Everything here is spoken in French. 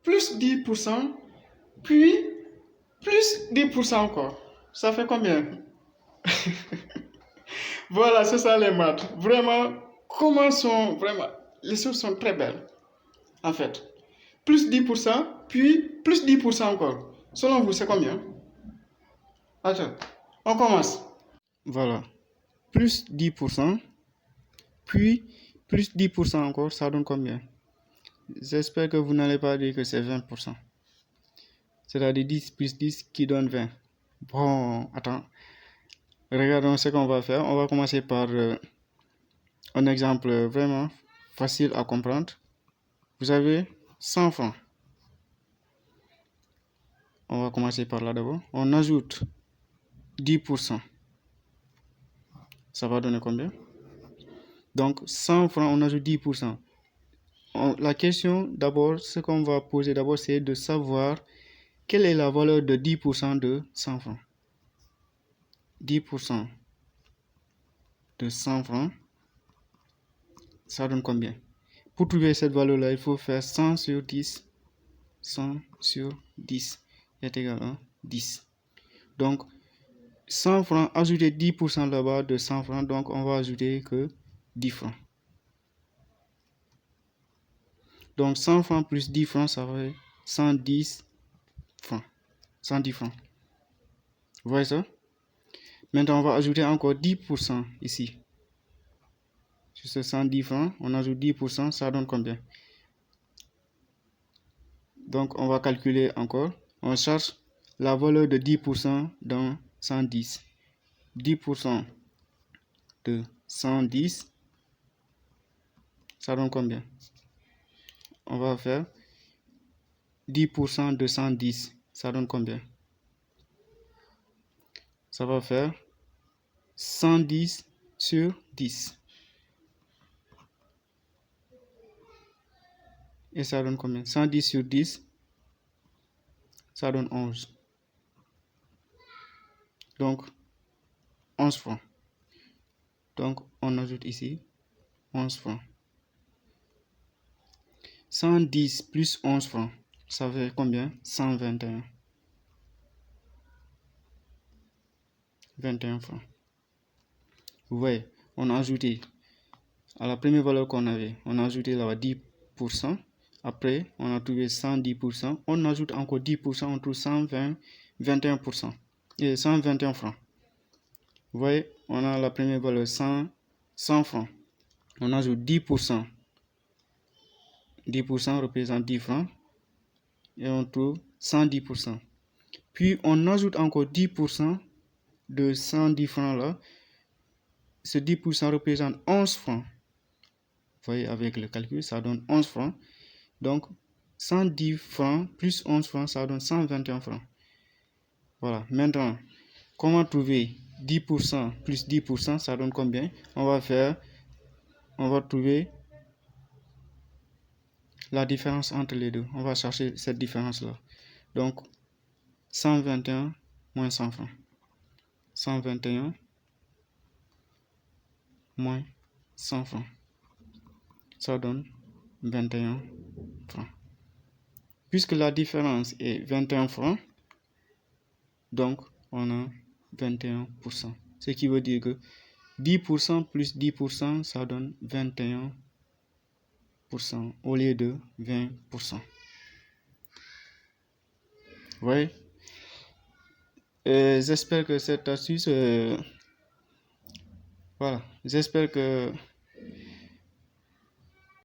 plus 10%, puis plus 10% encore. Ça fait combien? Voilà, c'est ça les maths. Vraiment, vraiment, les choses sont très belles, en fait. Plus 10%, puis plus 10% encore. Selon vous, c'est combien? Attends, on commence. Voilà. Plus 10%, puis plus 10% encore, ça donne combien? J'espère que vous n'allez pas dire que c'est 20%. C'est-à-dire 10 plus 10 qui donne 20. Bon, attends. Regardons ce qu'on va faire. On va commencer par un exemple vraiment facile à comprendre. Vous avez 100 francs. On va commencer par là d'abord. On ajoute 10%. Ça va donner combien? Donc, 100 francs, on ajoute 10%. La question d'abord, ce qu'on va poser d'abord, c'est de savoir quelle est la valeur de 10% de 100 francs. 10% de 100 francs, ça donne combien? Pour trouver cette valeur-là, il faut faire 100 sur 10. 100 sur 10 est égal à 10. Donc, 100 francs, ajouter 10% là-bas de 100 francs, donc on va ajouter que 10 francs. Donc, 100 francs plus 10 francs, ça fait 110 francs. 110 francs. Vous voyez ça? Maintenant, on va ajouter encore 10% ici. Sur ce 110 francs, on ajoute 10%, ça donne combien? Donc, on va calculer encore. On cherche la valeur de 10% dans 110. 10% de 110, ça donne combien? On va faire 10% de 110, ça donne combien? Ça va faire 110 sur 10. Et ça donne combien? 110 sur 10, ça donne 11. Donc, 11 francs. Donc, on ajoute ici 11 francs. 110 plus 11 francs, ça fait combien? 121. 21 francs. Vous voyez, on a ajouté à la première valeur qu'on avait, on a ajouté là 10%. Après, on a trouvé 110%. On ajoute encore 10%, on trouve 21%. Et 121 francs. Vous voyez, on a la première valeur 100 francs. On ajoute 10%. 10% représente 10 francs. Et on trouve 110%. Puis, on ajoute encore 10% de 110 francs là. Ce 10% représente 11 francs. Vous voyez, avec le calcul, ça donne 11 francs. Donc, 110 francs plus 11 francs, ça donne 121 francs. Voilà. Maintenant, comment trouver 10% plus 10%, ça donne combien? On va trouver la différence entre les deux. On va chercher cette différence-là. Donc, 121 moins 100 francs. 121 moins 100 francs. Ça donne 21 francs. Puisque la différence est 21 francs, donc on a 21%. Ce qui veut dire que 10% plus 10%, ça donne 21% au lieu de 20%. Vous voyez? J'espère que cette astuce... voilà. J'espère que